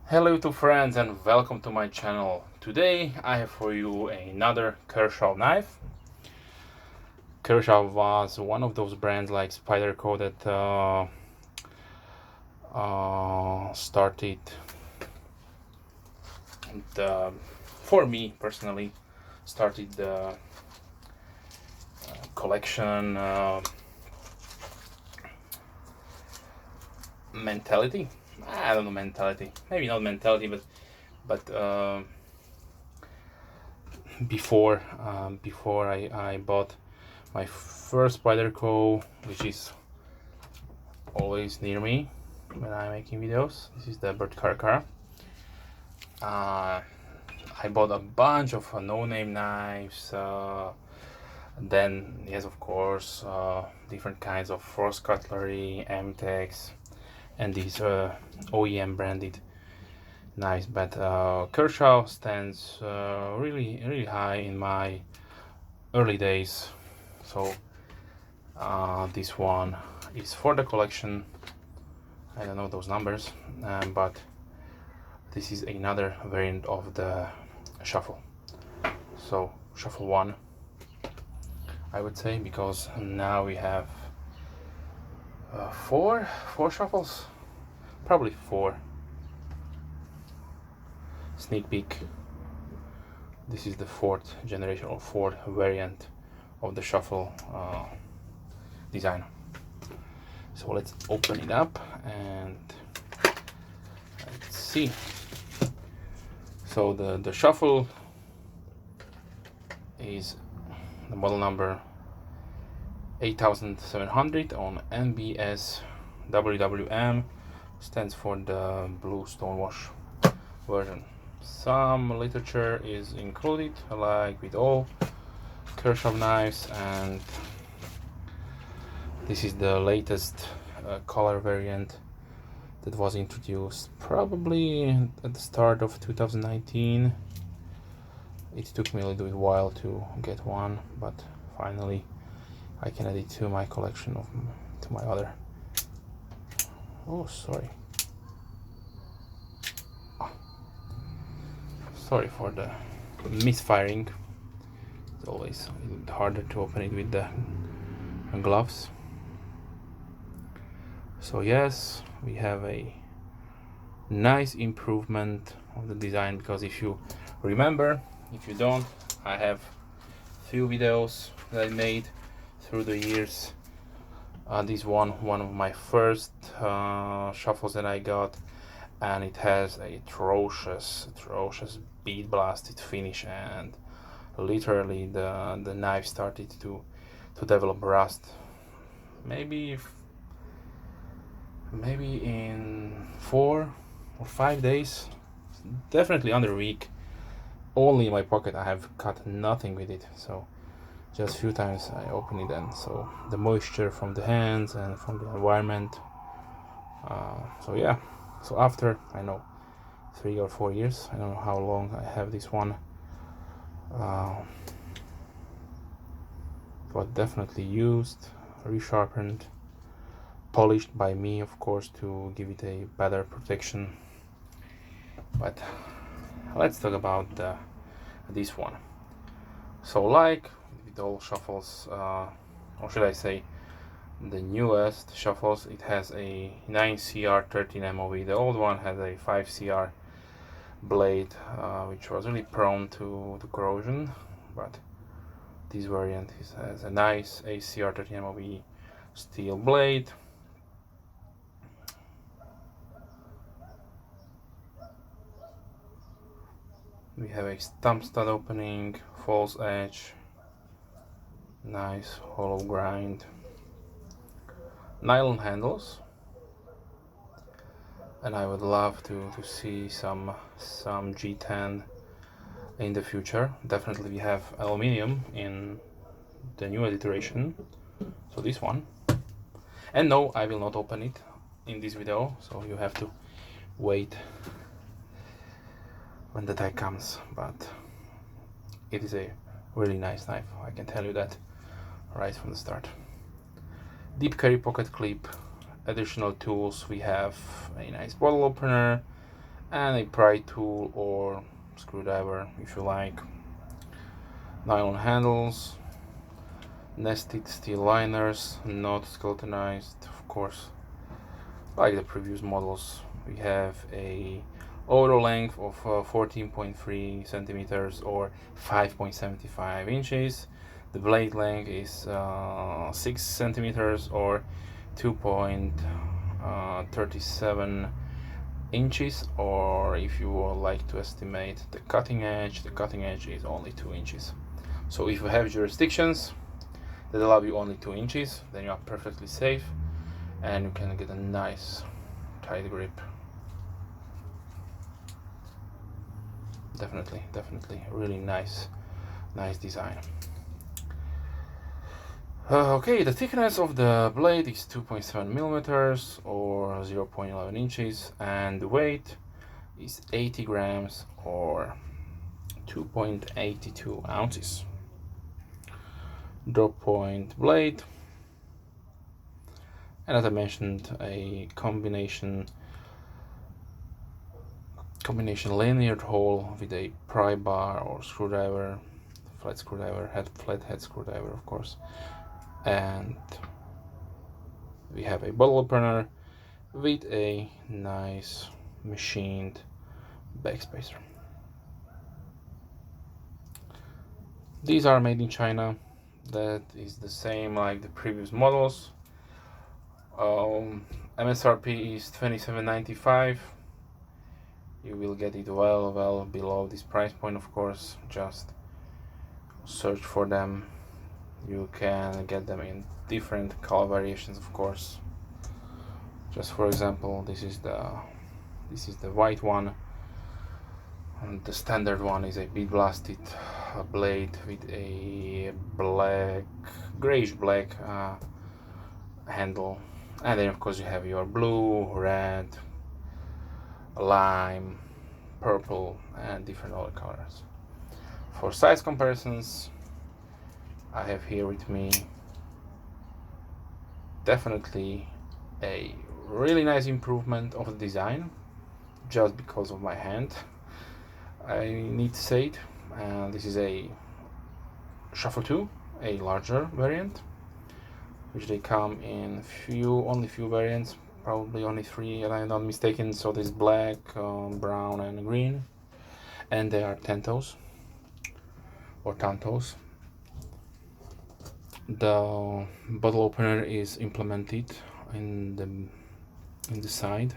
Hello to friends and welcome to my channel. Today I have for you another Kershaw knife. Kershaw was one of those brands like Spyderco that started the, for me personally, started the collection mentality. I don't know mentality, maybe not mentality, but before I bought my first Spyderco, which is always near me when I'm making videos. This is the Bird Carcara. I bought a bunch of no-name knives. Then, yes, of course, different kinds of force cutlery, MTEX, and these OEM branded knives. But Kershaw stands really high in my early days. So this one is for the collection. I don't know those numbers, but this is another variant of the shuffle. So shuffle 1, I would say, because now we have four shuffles, probably 4. Sneak peek. This is the 4th generation or 4th variant of the shuffle design. So let's open it up and let's see. So the shuffle is the model number 8700 on NBS WWM, stands for the blue Stonewash version. Some literature is included, like with all Kershaw knives, and this is the latest color variant that was introduced probably at the start of 2019. It took me a little bit while to get one, but finally I can add it to my collection to my other. Oh, sorry. Sorry for the misfiring. It's always a little bit harder to open it with the gloves. So yes, we have a nice improvement of the design, because if you remember, if you don't, I have few videos that I made through the years. This one of my first shuffles that I got, and it has a atrocious bead blasted finish, and literally the knife started to develop rust. Maybe in 4 or 5 days, definitely under a week. Only in my pocket. I have cut nothing with it, so just a few times I open it, and so the moisture from the hands and from the environment. So yeah, so after, I know, 3 or 4 years, I don't know how long I have this one, but definitely used, resharpened, polished by me, of course, to give it a better protection. But let's talk about this one. So, like with all shuffles, or should I say the newest shuffles, it has a 9CR 13 MOV. The old one has a 5CR blade, which was really prone to corrosion, but this variant has a nice ACR 13 MOV steel blade. We have a stump stud opening, false edge, nice hollow grind, nylon handles, and I would love to see some G10 in the future. Definitely we have aluminium in the new iteration, so this one. And no, I will not open it in this video, so you have to wait when the time comes. But it is a really nice knife, I can tell you that right from the start. Deep carry pocket clip. Additional tools, we have a nice bottle opener, and a pry tool or screwdriver if you like. Nylon handles, nested steel liners, not skeletonized, of course. Like the previous models, we have a overall length of 14.3 centimeters or 5.75 inches. The blade length is 6 centimeters or 2.37 inches, or if you would like to estimate the cutting edge is only 2 inches. So if you have jurisdictions that allow you only 2 inches, then you are perfectly safe and you can get a nice tight grip. Definitely really nice design. Okay, the thickness of the blade is 2.7 millimeters or 0.11 inches, and the weight is 80 grams or 2.82 ounces. Drop point blade, and as I mentioned, a combination linear hole with a pry bar or screwdriver, flathead screwdriver, of course, and we have a bottle opener with a nice machined backspacer. These are made in China. That is the same like the previous models. MSRP is $27.95. You will get it well below this price point, of course. Just search for them. You can get them in different color variations, of course. Just for example, this is the white one, and the standard one is a bead blasted blade with a grayish black handle, and then of course you have your blue, red, lime, purple, and different other colors. For size comparisons, I have here with me definitely a really nice improvement of the design, just because of my hand, I need to say it. This is a Shuffle 2, a larger variant, which they come in only few variants, probably only 3 if I'm not mistaken. So there's black, brown, and green, and they are Tantos or Tantos. The bottle opener is implemented in the side,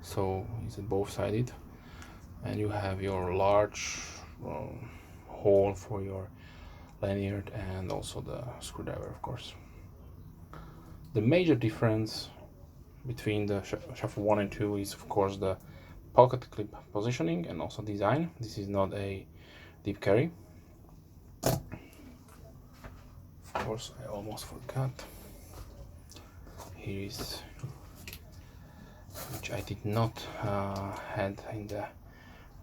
so it's both sided, and you have your large hole for your lanyard and also the screwdriver, of course. The major difference between the Shuffle 1 and 2 is of course the pocket clip positioning and also design. This is not a deep carry. Of course, I almost forgot. Here is, which I did not had in the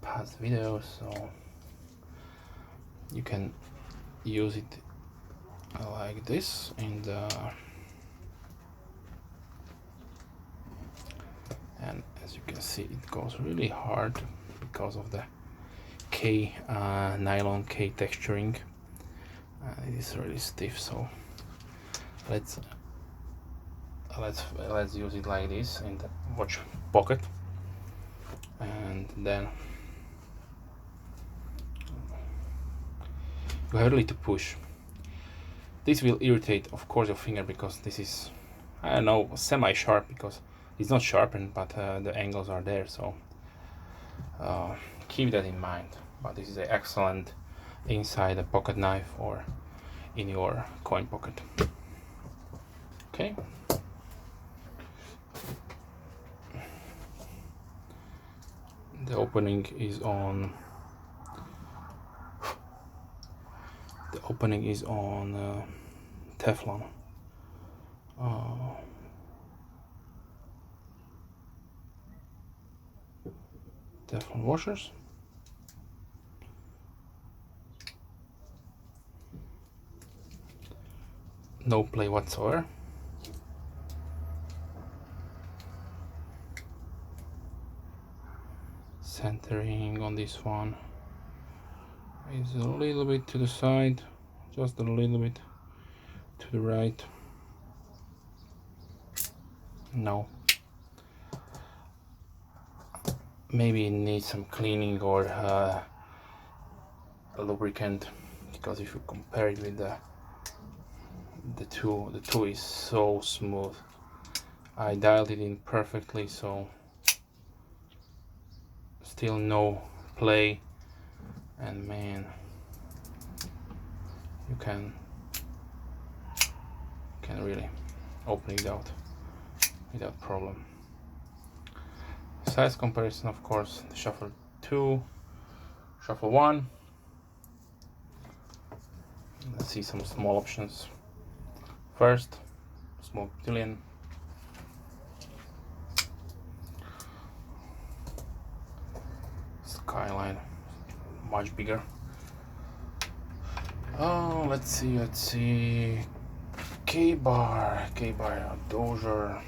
past videos, so you can use it like this in the, and as you can see, it goes really hard because of the nylon K texturing. It is really stiff, so let's use it like this in the watch pocket, and then you have really to push. This will irritate, of course, your finger, because this is, I don't know, semi-sharp, because it's not sharpened, but the angles are there, so keep that in mind. But this is an excellent inside a pocket knife or in your coin pocket. Okay. The opening is on Teflon. Teflon washers. No play whatsoever. Centering on this one is a little bit to the side, just a little bit to the right. No, maybe it needs some cleaning or a lubricant, because if you compare it with the two is so smooth. I dialed it in perfectly, so still no play, and man, you can really open it out without problem. Size comparison, of course, the Shuffle 2, Shuffle 1. Let's see some small options. First, small cotillion. Skyline, much bigger. Oh, let's see. K-bar, Dozier.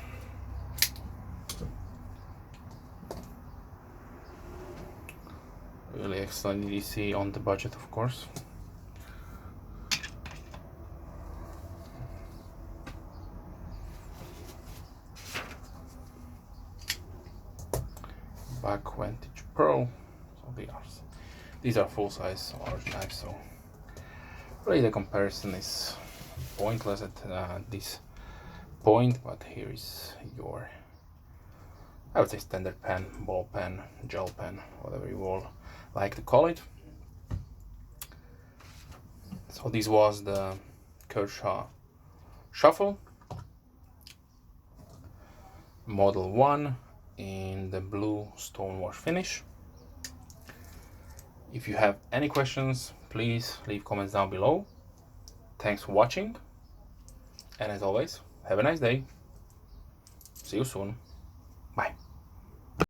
Really excellent EDC on the budget, of course. Back Vantage Pro. So these are full size large knives, so really the comparison is pointless at this point, but here is your, I would say, standard pen, ball pen, gel pen, whatever you all like to call it. So this was the Kershaw Shuffle Model 1 in the blue Stonewash finish. If you have any questions, please leave comments down below. Thanks for watching, and as always, have a nice day. See you soon.